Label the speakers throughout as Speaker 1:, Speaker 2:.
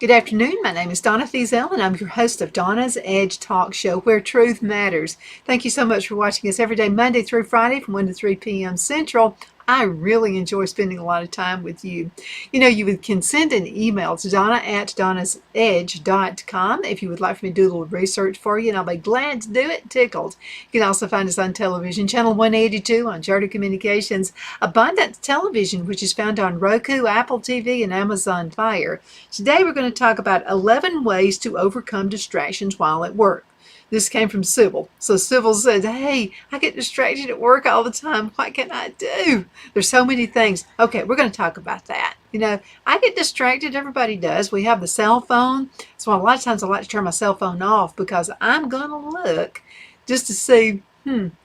Speaker 1: Good afternoon. My name is Donna Fiesel, and I'm your host of Donna's Edge Talk Show, where truth matters. Thank you so much for watching us every day, Monday through Friday from 1 to 3 p.m. Central. I really enjoy spending a lot of time with you. You can send an email to Donna at donnasedge.com if you would like for me to do a little research for you, and I'll be glad to do it, tickled. You can also find us on television, channel 182 on Charter Communications, Abundance Television, which is found on Roku, Apple TV, and Amazon Fire. Today we're going to talk about 11 ways to overcome distractions while at work. This came from Sybil. So Sybil said, hey, I get distracted at work all the time. What can I do? There's so many things. Okay, we're going to talk about that. I get distracted. Everybody does. We have the cell phone. So a lot of times I like to turn my cell phone off because I'm going to look just to see,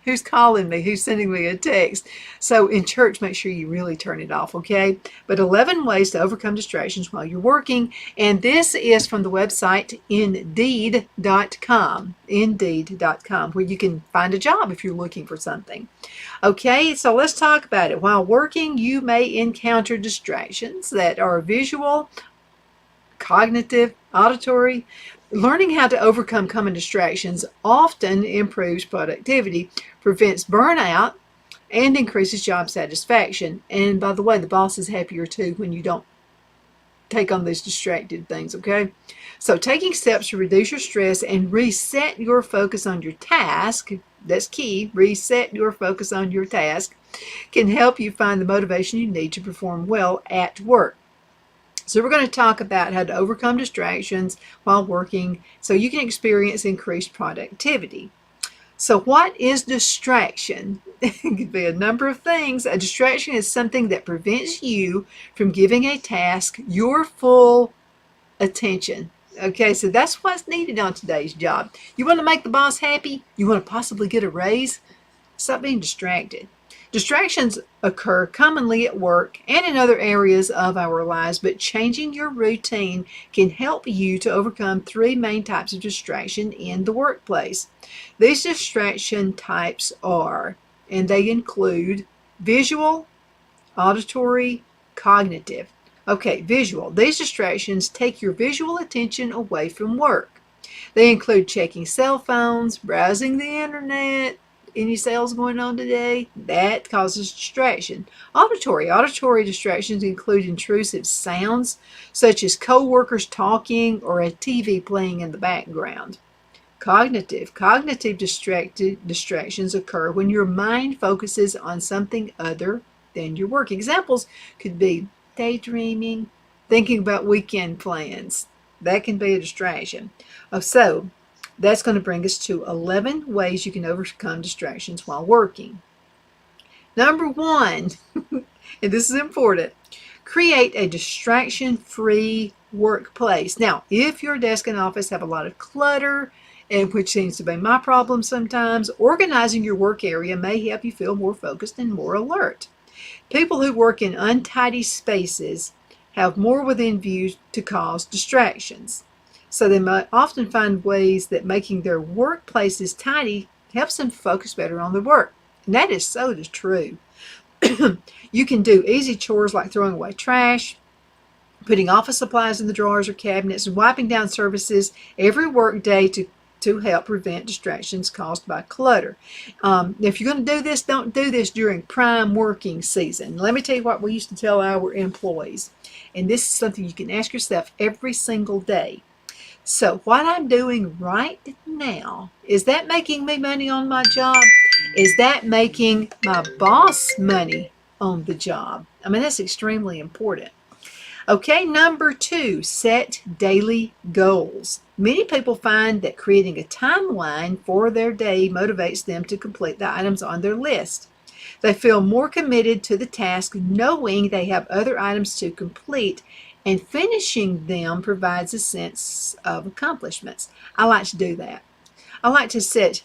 Speaker 1: who's calling me? Who's sending me a text? So in church, make sure you really turn it off, okay? But 11 ways to overcome distractions while you're working. And this is from the website Indeed.com. Indeed.com, where you can find a job if you're looking for something. Okay, so let's talk about it. While working, you may encounter distractions that are visual, cognitive, auditory. Learning how to overcome common distractions often improves productivity, prevents burnout, and increases job satisfaction. And by the way, the boss is happier too when you don't take on these distracted things, okay? So taking steps to reduce your stress and reset your focus on your task, that's key, reset your focus on your task, can help you find the motivation you need to perform well at work. So we're going to talk about how to overcome distractions while working so you can experience increased productivity. So what is distraction? It could be a number of things. A distraction is something that prevents you from giving a task your full attention. Okay, so that's what's needed on today's job. You want to make the boss happy? You want to possibly get a raise? Stop being distracted. Distractions occur commonly at work and in other areas of our lives, but changing your routine can help you to overcome three main types of distraction in the workplace. These distraction types are, and they include visual, auditory, cognitive. Okay, visual. These distractions take your visual attention away from work. They include checking cell phones, browsing the internet, any sales going on today, that causes distraction. Auditory distractions include intrusive sounds such as co-workers talking or a TV playing in the background. Cognitive distractions occur when your mind focuses on something other than your work. Examples could be daydreaming, thinking about weekend plans. That can be a distraction. So that's going to bring us to 11 ways you can overcome distractions while working. Number 1, and this is important, create a distraction-free workplace. Now, if your desk and office have a lot of clutter, and which seems to be my problem sometimes, organizing your work area may help you feel more focused and more alert. People who work in untidy spaces have more within view to cause distractions. So they might often find ways that making their workplaces tidy helps them focus better on their work. And that is so true. You can do easy chores like throwing away trash, putting office supplies in the drawers or cabinets, and wiping down surfaces every work day to help prevent distractions caused by clutter. If you're going to do this, don't do this during prime working season. Let me tell you what we used to tell our employees. And this is something you can ask yourself every single day. So what I'm doing right now, is that making me money on my job? Is that making my boss money on the job? I mean, that's extremely important. Okay, number 2, set daily goals. Many people find that creating a timeline for their day motivates them to complete the items on their list. They feel more committed to the task knowing they have other items to complete, and finishing them provides a sense of accomplishments. I like to do that. I like to set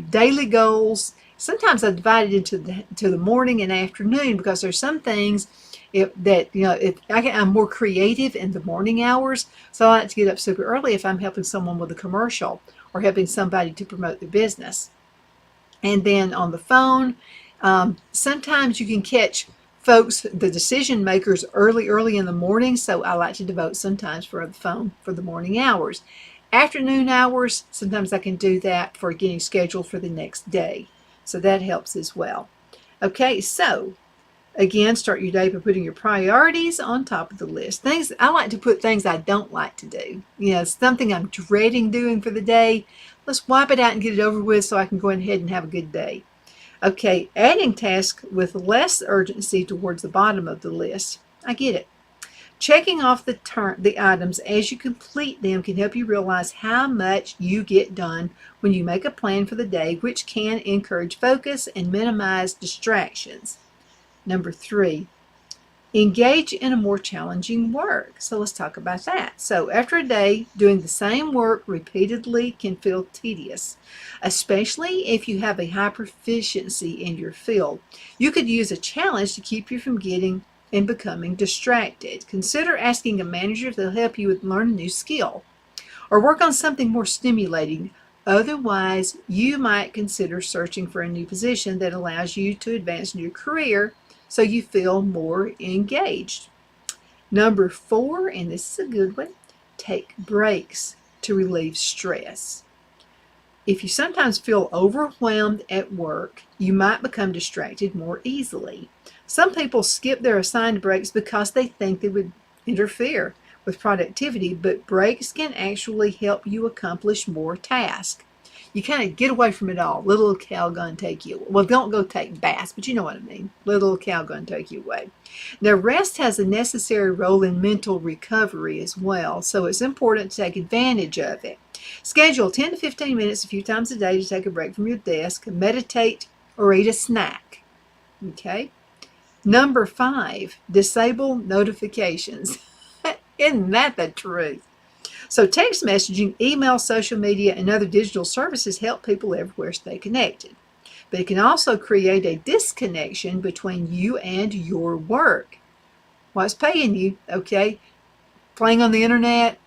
Speaker 1: daily goals. Sometimes I divide it into the morning and afternoon because there's some things I'm more creative in the morning hours. So I like to get up super early if I'm helping someone with a commercial or helping somebody to promote their business. And then on the phone, sometimes you can catch folks, the decision makers early in the morning, so I like to devote some time for the phone for the morning hours. Afternoon hours, sometimes I can do that for getting scheduled for the next day. So that helps as well. Okay, so again, start your day by putting your priorities on top of the list. Things I like to put things I don't like to do. Something I'm dreading doing for the day. Let's wipe it out and get it over with so I can go ahead and have a good day. Okay, adding tasks with less urgency towards the bottom of the list. I get it. Checking off the items as you complete them can help you realize how much you get done when you make a plan for the day, which can encourage focus and minimize distractions. Number 3, engage in a more challenging work. So let's talk about that. So after a day, doing the same work repeatedly can feel tedious, especially if you have a high proficiency in your field. You could use a challenge to keep you from getting and becoming distracted. Consider asking a manager if they'll help you learn a new skill or work on something more stimulating. Otherwise, you might consider searching for a new position that allows you to advance in your career so you feel more engaged. Number 4, and this is a good one, take breaks to relieve stress. If you sometimes feel overwhelmed at work, you might become distracted more easily. Some people skip their assigned breaks because they think they would interfere with productivity, but breaks can actually help you accomplish more tasks. You kind of get away from it all. Little cow gonna take you. Well, don't go take baths, but you know what I mean. Little cow gonna take you away. Now, rest has a necessary role in mental recovery as well, so it's important to take advantage of it. Schedule 10 to 15 minutes a few times a day to take a break from your desk, meditate, or eat a snack. Okay? Number 5, disable notifications. Isn't that the truth? So text messaging, email, social media, and other digital services help people everywhere stay connected. But it can also create a disconnection between you and your work. What's paying you, okay? Playing on the internet,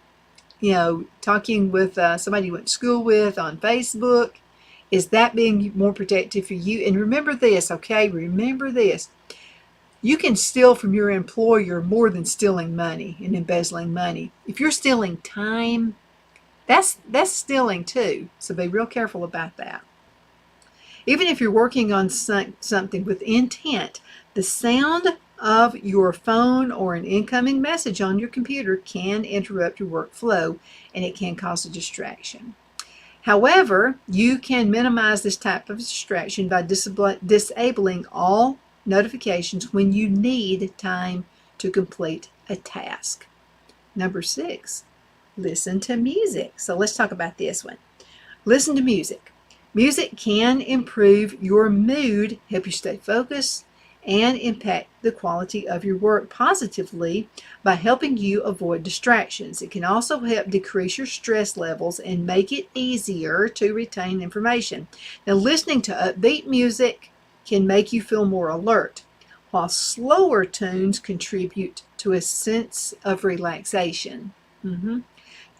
Speaker 1: talking with somebody you went to school with on Facebook. Is that being more protective for you? And remember this, okay? Remember this. You can steal from your employer more than stealing money and embezzling money. If you're stealing time, that's stealing too. So be real careful about that. Even if you're working on something with intent, the sound of your phone or an incoming message on your computer can interrupt your workflow, and it can cause a distraction. However, you can minimize this type of distraction by disabling all notifications when you need time to complete a task. Number 6, listen to music. So let's talk about this one. Listen to music. Music can improve your mood, help you stay focused, and impact the quality of your work positively by helping you avoid distractions. It can also help decrease your stress levels and make it easier to retain information. Now, listening to upbeat music can make you feel more alert, while slower tunes contribute to a sense of relaxation.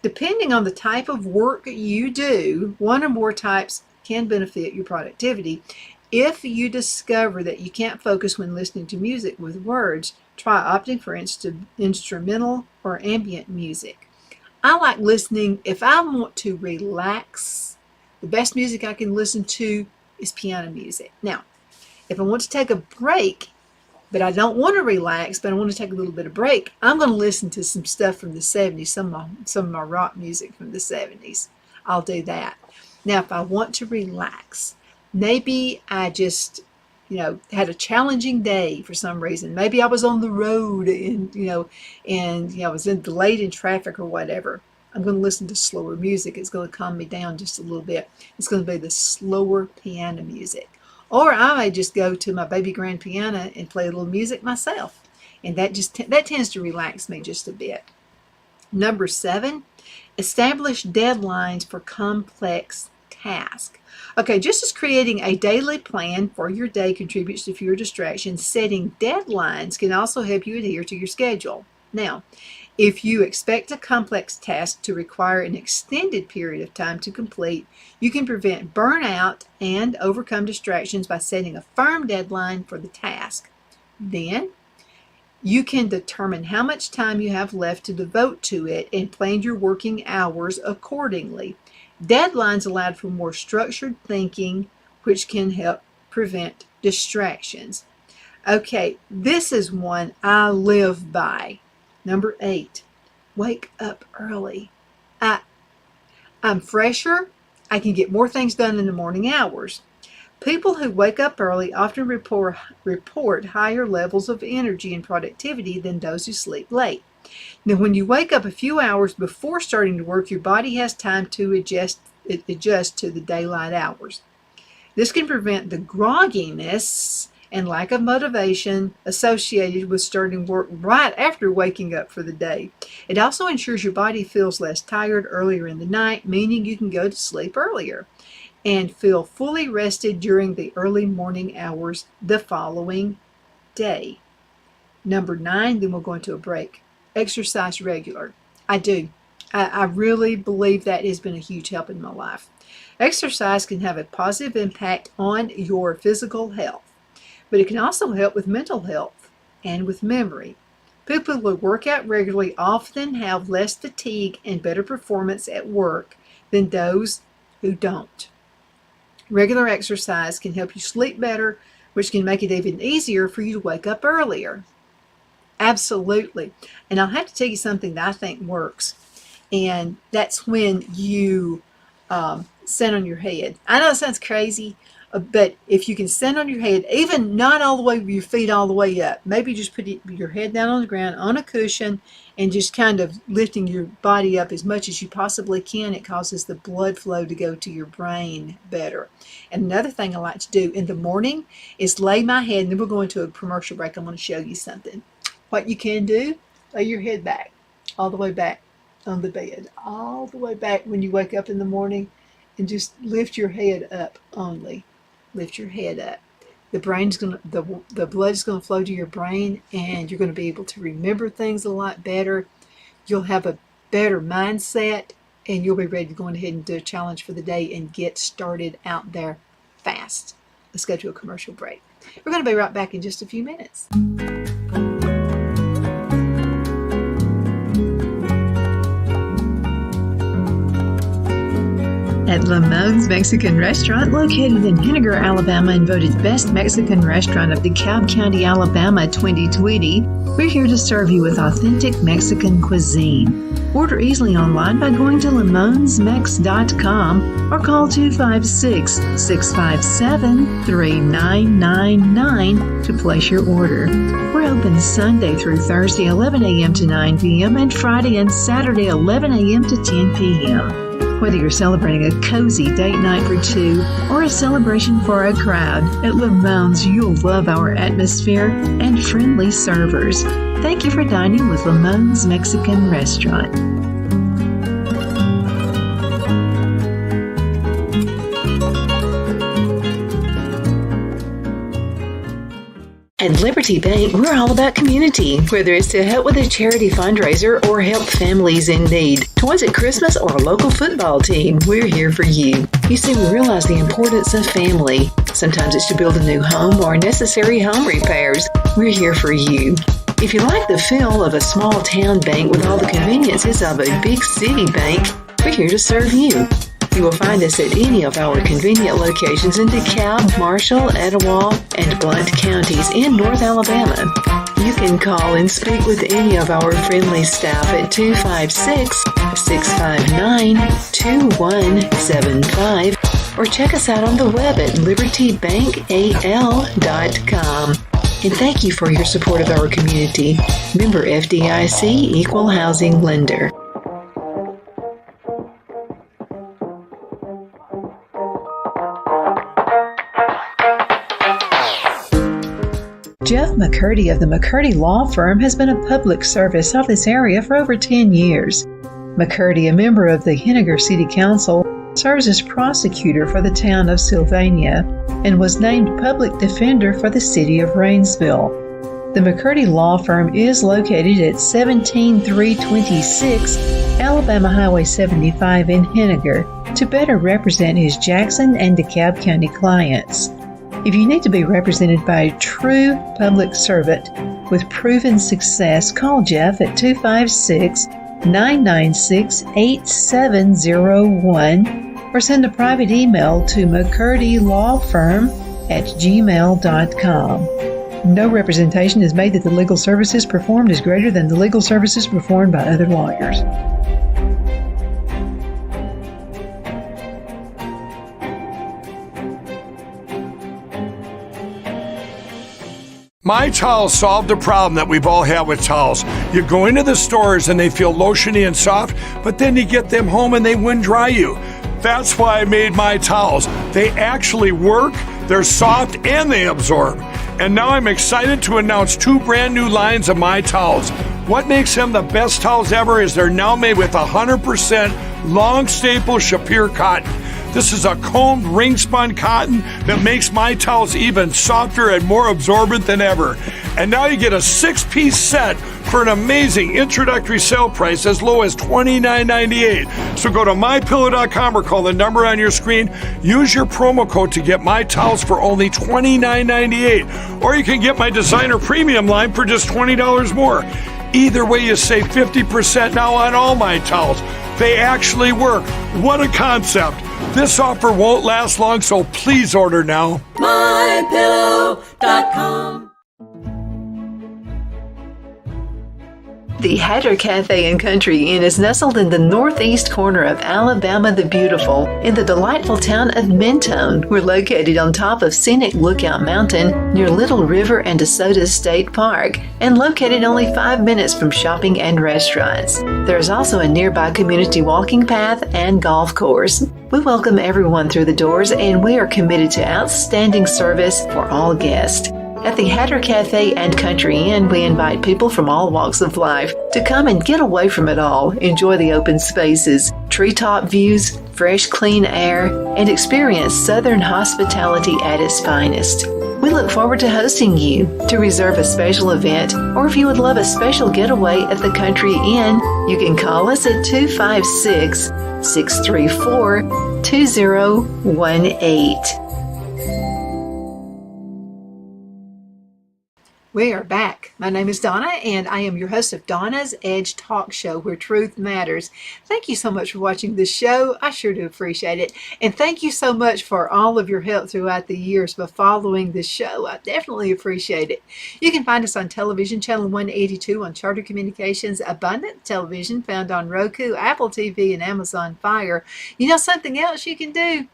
Speaker 1: Depending on the type of work you do, one or more types can benefit your productivity. If you discover that you can't focus when listening to music with words, try opting for instrumental or ambient music. I like listening, if I want to relax, the best music I can listen to is piano music. Now, if I want to take a break, but I don't want to relax, but I want to take a little bit of break, I'm going to listen to some stuff from the 70s, some of my rock music from the 70s. I'll do that. Now, if I want to relax, maybe I just, had a challenging day for some reason. Maybe I was on the road and I was delayed in traffic or whatever. I'm going to listen to slower music. It's going to calm me down just a little bit. It's going to be the slower piano music. Or I may just go to my baby grand piano and play a little music myself. And that tends to relax me just a bit. Number 7, establish deadlines for complex tasks. Okay, just as creating a daily plan for your day contributes to fewer distractions, setting deadlines can also help you adhere to your schedule. Now, if you expect a complex task to require an extended period of time to complete, you can prevent burnout and overcome distractions by setting a firm deadline for the task. Then, You can determine how much time you have left to devote to it and plan your working hours accordingly. Deadlines allow for more structured thinking, which can help prevent distractions. Okay, this is one I live by. Number 8, wake up early. I'm fresher. I can get more things done in the morning hours. People who wake up early often report higher levels of energy and productivity than those who sleep late. Now, when you wake up a few hours before starting to work, your body has time to adjust to the daylight hours. This can prevent the grogginess and lack of motivation associated with starting work right after waking up for the day. It also ensures your body feels less tired earlier in the night, meaning you can go to sleep earlier and feel fully rested during the early morning hours the following day. Number 9, then we'll go into a break. Exercise regular. I do. I really believe that has been a huge help in my life. Exercise can have a positive impact on your physical health, but it can also help with mental health and with memory. People who work out regularly often have less fatigue and better performance at work than those who don't. Regular exercise can help you sleep better, which can make it even easier for you to wake up earlier. Absolutely. And I'll have to tell you something that I think works, and that's when you stand on your head. I know it sounds crazy, but if you can stand on your head, even not all the way with your feet all the way up, maybe just put your head down on the ground on a cushion and just kind of lifting your body up as much as you possibly can, it causes the blood flow to go to your brain better. And another thing I like to do in the morning is lay my head, and then we're going to a commercial break. I'm going to show you something. What you can do, lay your head back, all the way back on the bed, all the way back when you wake up in the morning, and just lift your head up only. Lift your head up. The blood is going to flow to your brain, and you're going to be able to remember things a lot better. You'll have a better mindset, and you'll be ready to go ahead and do a challenge for the day and get started out there fast. Let's go to a commercial break. We're going to be right back in just a few minutes. At Lamone's Mexican Restaurant, located in Henniger, Alabama, and voted Best Mexican Restaurant of DeKalb County, Alabama 2020, we're here to serve you with authentic Mexican cuisine. Order easily online by going to lamonsmex.com or call 256-657-3999 to place your order. We're open Sunday through Thursday, 11 a.m. to 9 p.m. and Friday and Saturday, 11 a.m. to 10 p.m. Whether you're celebrating a cozy date night for two or a celebration for a crowd, at Lamone's you'll love our atmosphere and friendly servers. Thank you for dining with Lamone's Mexican Restaurant. At Liberty Bank, we're all about community, whether it's to help with a charity fundraiser or help families in need. Toys at Christmas or a local football team, we're here for you. You see, we realize the importance of family. Sometimes it's to build a new home or necessary home repairs. We're here for you. If you like the feel of a small town bank with all the conveniences of a big city bank, we're here to serve you. You will find us at any of our convenient locations in DeKalb, Marshall, Etowah, and Blount counties in North Alabama. You can call and speak with any of our friendly staff at 256-659-2175 or check us out on the web at libertybankal.com. And thank you for your support of our community. Member FDIC Equal Housing Lender. Jeff McCurdy of the McCurdy Law Firm has been a public service of this area for over 10 years. McCurdy, a member of the Henniger City Council, serves as prosecutor for the town of Sylvania and was named public defender for the city of Rainsville. The McCurdy Law Firm is located at 17326 Alabama Highway 75 in Henniger to better represent his Jackson and DeKalb County clients. If you need to be represented by a true public servant, with proven success, call Jeff at 256-996-8701 or send a private email to mccurdy.lawfirm@gmail.com. No representation is made that the legal services performed is greater than the legal services performed by other lawyers.
Speaker 2: My Towels solved a problem that we've all had with towels. You go into the stores and they feel lotiony and soft, but then you get them home and they wind dry you. That's why I made My Towels. They actually work, they're soft, and they absorb. And now I'm excited to announce 2 brand new lines of My Towels. What makes them the best towels ever is they're now made with 100% long staple Shapir cotton. This is a combed ring-spun cotton that makes My Towels even softer and more absorbent than ever. And now you get a 6-piece set for an amazing introductory sale price as low as $29.98. So go to MyPillow.com or call the number on your screen. Use your promo code to get My Towels for only $29.98. Or you can get my designer premium line for just $20 more. Either way, you save 50% now on all My Towels. They actually work. What a concept. This offer won't last long, so please order now.
Speaker 3: MyPillow.com.
Speaker 1: The Hatter Cafe and Country Inn is nestled in the northeast corner of Alabama the Beautiful in the delightful town of Mentone. We're located on top of scenic Lookout Mountain near Little River and DeSoto State Park and located only 5 minutes from shopping and restaurants. There is also a nearby community walking path and golf course. We welcome everyone through the doors and we are committed to outstanding service for all guests. At the Hatter Cafe and Country Inn, we invite people from all walks of life to come and get away from it all, enjoy the open spaces, treetop views, fresh, clean air, and experience Southern hospitality at its finest. We look forward to hosting you. To reserve a special event, or if you would love a special getaway at the Country Inn, you can call us at 256-634-2018. We are back. My name is Donna, and I am your host of Donna's Edge Talk Show, where truth matters. Thank you so much for watching this show. I sure do appreciate it. And thank you so much for all of your help throughout the years by following this show. I definitely appreciate it. You can find us on television, channel 182 on Charter Communications, Abundant Television, found on Roku, Apple TV, and Amazon Fire. You know something else you can do?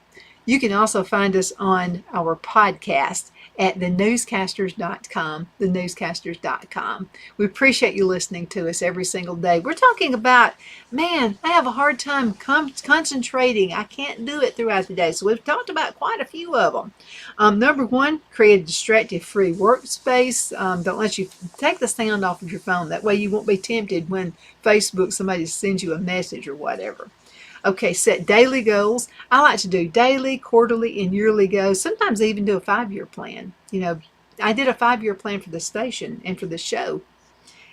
Speaker 1: You can also find us on our podcast at thenewscasters.com, thenewscasters.com. We appreciate you listening to us every single day. We're talking about, man, I have a hard time concentrating. I can't do it throughout the day. So we've talked about quite a few of them. Number one, create a distracted-free workspace. Don't let you take the sound off of your phone. That way you won't be tempted when Facebook, somebody sends you a message or whatever. Okay, set daily goals. I like to do daily, quarterly, and yearly goals. Sometimes I even do a 5-year plan. You know, I did a 5-year plan for the station and for the show.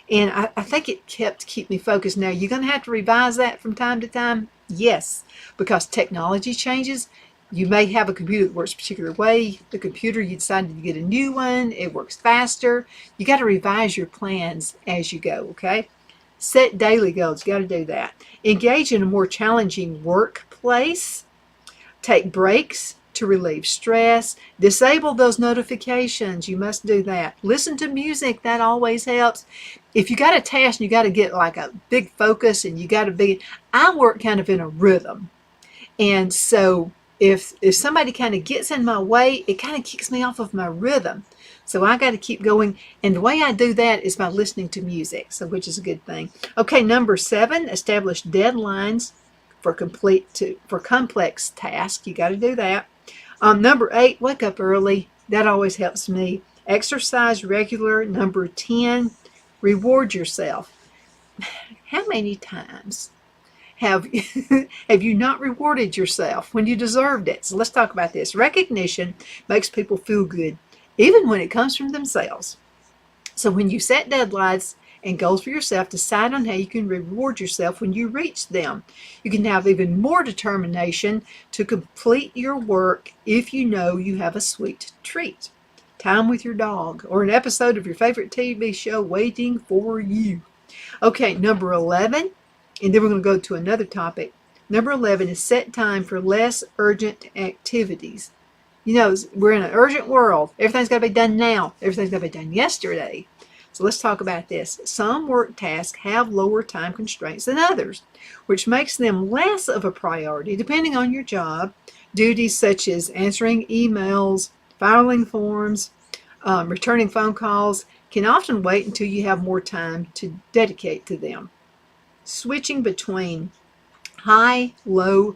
Speaker 1: And I think it keep me focused. Now, you're going to have to revise that from time to time. Yes, because technology changes. You may have a computer that works a particular way. The computer, you decided to get a new one. It works faster. You got to revise your plans as you go, okay? Set daily goals. You got to do that. Engage in a more challenging workplace. Take breaks to relieve stress. Disable those notifications. You must do that. Listen to music. That always helps. If you got a task and you got to get like a big focus and you got to be, I work kind of in a rhythm. And so if somebody kind of gets in my way, it kind of kicks me off of my rhythm. So I got to keep going. And the way I do that is by listening to music, so which is a good thing. Okay, number 7, establish deadlines for complex tasks. You got to do that. Number 8, wake up early. That always helps me. Exercise regular. Number 10, reward yourself. How many times have you not rewarded yourself when you deserved it? So let's talk about this. Recognition makes people feel good, even when it comes from themselves. So when you set deadlines and goals for yourself, decide on how you can reward yourself when you reach them. You can have even more determination to complete your work if you know you have a sweet treat. time with your dog, or an episode of your favorite TV show waiting for you. Okay, number 11, and then we're going to go to another topic. Number 11 is set time for less urgent activities. You know, we're in an urgent world. Everything's got to be done now. Everything's got to be done yesterday. So let's talk about this. Some work tasks have lower time constraints than others, which makes them less of a priority depending on your job. Duties such as answering emails, filing forms, returning phone calls can often wait until you have more time to dedicate to them. Switching between high, low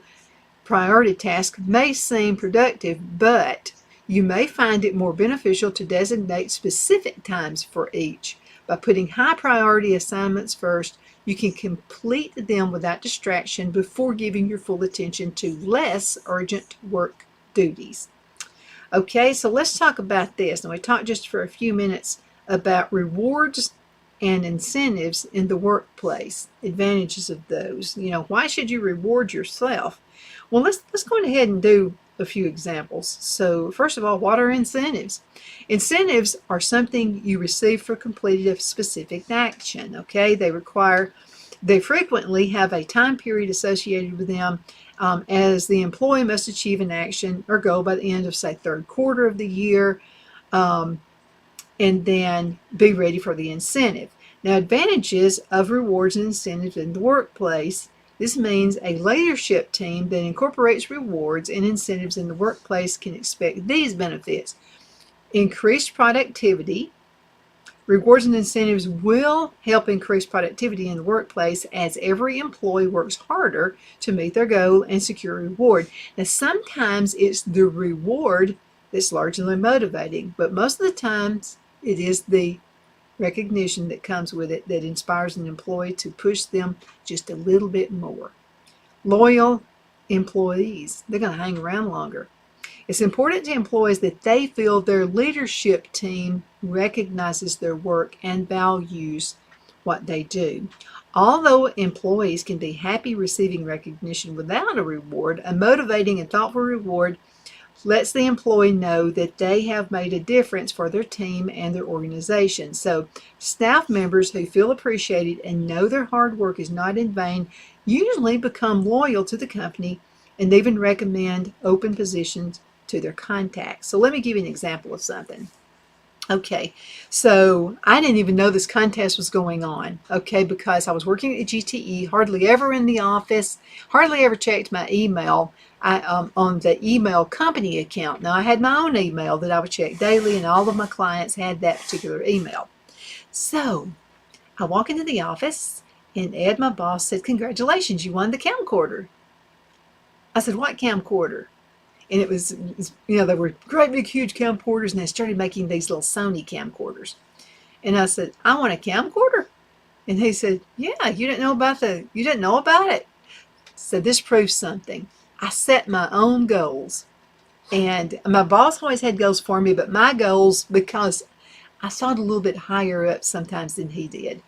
Speaker 1: priority tasks may seem productive, but you may find it more beneficial to designate specific times for each. By putting high priority assignments first, you can complete them without distraction before giving your full attention to less urgent work duties. Okay, so let's talk about this. Now, we talked just for a few minutes about rewards and incentives in the workplace, advantages of those. You know, why should you reward yourself? Well, let's go ahead and do a few examples. So first of all, what are incentives? Incentives are something you receive for completing a specific action. Okay, they frequently have a time period associated with them, as the employee must achieve an action or goal by the end of, say, third quarter of the year, and then be ready for the incentive. Now, advantages of rewards and incentives in the workplace. This means a leadership team that incorporates rewards and incentives in the workplace can expect these benefits: increased productivity. Rewards and incentives will help increase productivity in the workplace as every employee works harder to meet their goal and secure a reward. Now, sometimes it's the reward that's largely motivating, but most of the times it is the recognition that comes with it that inspires an employee to push them just a little bit more. Loyal employees, they're going to hang around longer. It's important to employees that they feel their leadership team recognizes their work and values what they do. Although employees can be happy receiving recognition without a reward, a motivating and thoughtful reward lets the employee know that they have made a difference for their team and their organization. So staff members who feel appreciated and know their hard work is not in vain usually become loyal to the company and even recommend open positions to their contacts. So let me give you an example of something. Okay, so I didn't even know this contest was going on, okay, because I was working at GTE, hardly ever in the office, hardly ever checked my email on the email company account. Now, I had my own email that I would check daily, and all of my clients had that particular email. So I walk into the office, and Ed, my boss, said, "Congratulations, you won the camcorder." I said, "What camcorder?" And it was, you know, there were great big huge camcorders, and they started making these little Sony camcorders. And I said, "I want a camcorder." And he said, "Yeah, you didn't know about it." So this proves something. I set my own goals. And my boss always had goals for me, but my goals, because I saw it a little bit higher up sometimes than he did.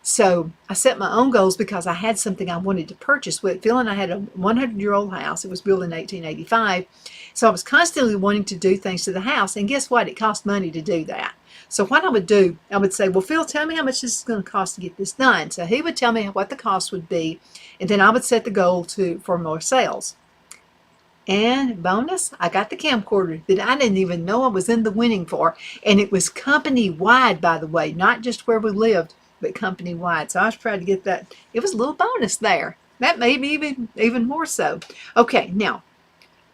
Speaker 1: So I set my own goals because I had something I wanted to purchase with. Feeling I had a 100-year-old house. It was built in 1885. So I was constantly wanting to do things to the house. And guess what? It cost money to do that. So what I would do, I would say, "Well, Phil, tell me how much this is going to cost to get this done." So he would tell me what the cost would be. And then I would set the goal for more sales. And bonus, I got the camcorder that I didn't even know I was in the winning for. And it was company-wide, by the way, not just where we lived, but company-wide. So I was proud to get that. It was a little bonus there. That made me even more so. Okay, now,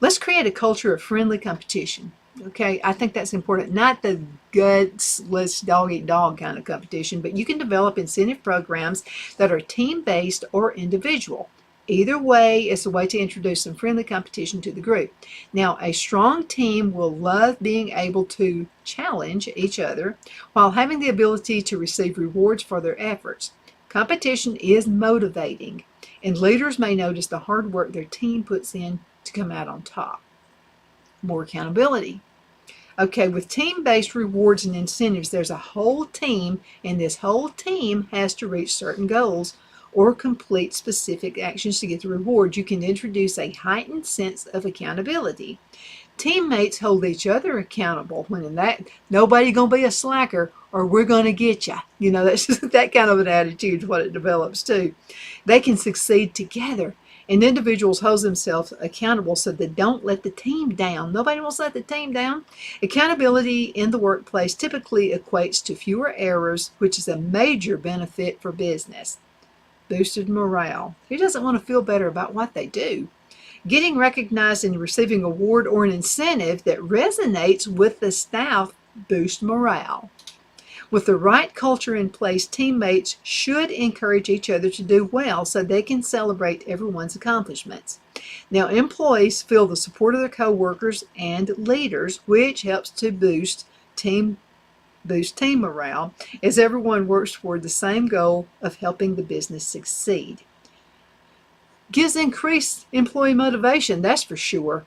Speaker 1: let's create a culture of friendly competition. Okay, I think that's important. Not the guts, let's dog eat dog kind of competition, but you can develop incentive programs that are team-based or individual. Either way, it's a way to introduce some friendly competition to the group. Now, a strong team will love being able to challenge each other while having the ability to receive rewards for their efforts. Competition is motivating, and leaders may notice the hard work their team puts in to come out on top. More accountability. Okay, with team-based rewards and incentives, there's a whole team, and this whole team has to reach certain goals or complete specific actions to get the reward. You can introduce a heightened sense of accountability. Teammates hold each other accountable when in that nobody gonna be a slacker or we're gonna get you. You know, that's just that kind of an attitude is what it develops too. They can succeed together. And individuals hold themselves accountable so they don't let the team down. Nobody wants to let the team down. Accountability in the workplace typically equates to fewer errors, which is a major benefit for business. Boosted morale. Who doesn't want to feel better about what they do? Getting recognized and receiving an award or an incentive that resonates with the staff boosts morale. With the right culture in place, teammates should encourage each other to do well so they can celebrate everyone's accomplishments. Now, employees feel the support of their coworkers and leaders, which helps to boost team morale as everyone works toward the same goal of helping the business succeed. Gives increased employee motivation, that's for sure.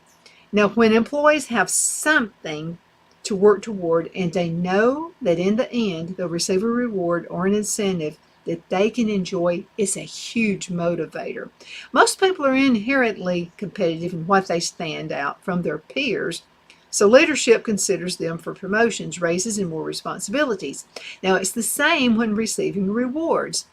Speaker 1: Now, when employees have something to work toward and they know that in the end they'll receive a reward or an incentive that they can enjoy, it's a huge motivator. Most people are inherently competitive in what they stand out from their peers, so leadership considers them for promotions, raises, and more responsibilities. Now, it's the same when receiving rewards.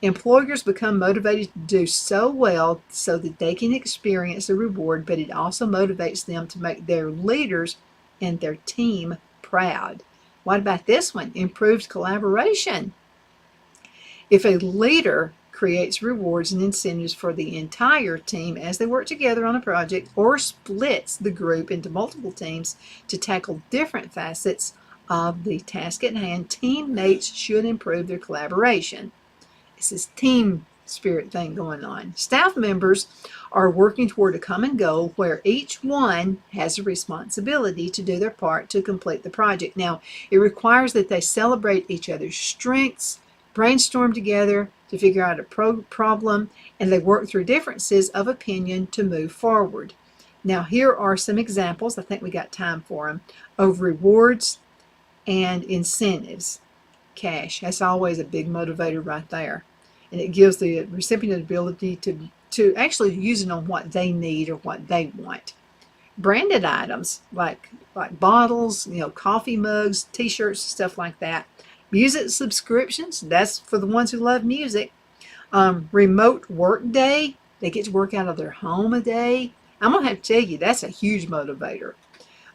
Speaker 1: Employers become motivated to do so well so that they can experience the reward, but it also motivates them to make their leaders and their team proud. What about this one? Improved collaboration. If a leader creates rewards and incentives for the entire team as they work together on a project or splits the group into multiple teams to tackle different facets of the task at hand, teammates should improve their collaboration. It's this team spirit thing going on. Staff members are working toward a common goal where each one has a responsibility to do their part to complete the project. Now, it requires that they celebrate each other's strengths, brainstorm together to figure out a problem, and they work through differences of opinion to move forward. Now, here are some examples, I think we got time for them, of rewards and incentives. Cash, that's always a big motivator right there. And it gives the recipient the ability to actually use it on what they need or what they want. Branded items like bottles, coffee mugs, t-shirts, stuff like that. Music subscriptions, that's for the ones who love music. Remote work day, they get to work out of their home a day. I'm going to have to tell you, that's a huge motivator.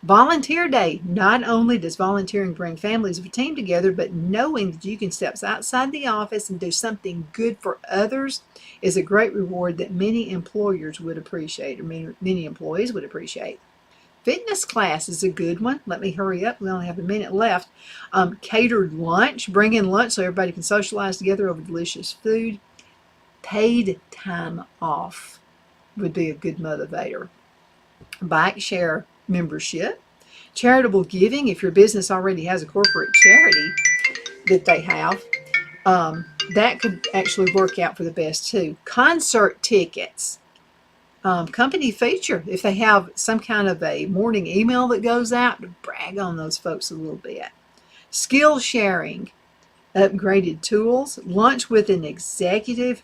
Speaker 1: Volunteer day. Not only does volunteering bring families of a team together, but knowing that you can step outside the office and do something good for others is a great reward that many employers would appreciate, or many employees would appreciate. Fitness class is a good one. Let me hurry up. We only have a minute left. Catered lunch. Bring in lunch so everybody can socialize together over delicious food. Paid time off would be a good motivator. Bike share membership. Charitable giving. If your business already has a corporate charity that they have, that could actually work out for the best too. Concert tickets. Company feature. If they have some kind of a morning email that goes out, to brag on those folks a little bit. Skill sharing. Upgraded tools. Lunch with an executive.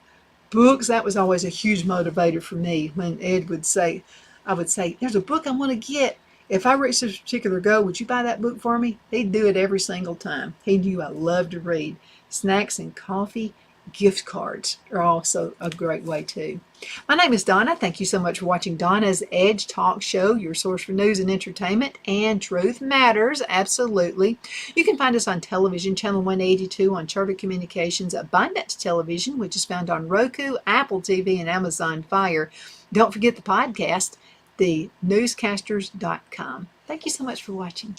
Speaker 1: Books. That was always a huge motivator for me when Ed would say, I would say, there's a book I want to get. If I reach this particular goal, would you buy that book for me? He'd do it every single time. He knew I loved to read. Snacks and coffee, gift cards are also a great way too. My name is Donna. Thank you so much for watching Donna's Edge Talk Show, your source for news and entertainment, and truth matters, absolutely. You can find us on television, channel 182 on Charter Communications, Abundant Television, which is found on Roku, Apple TV, and Amazon Fire. Don't forget the podcast, thenewscasters.com. Thank you so much for watching.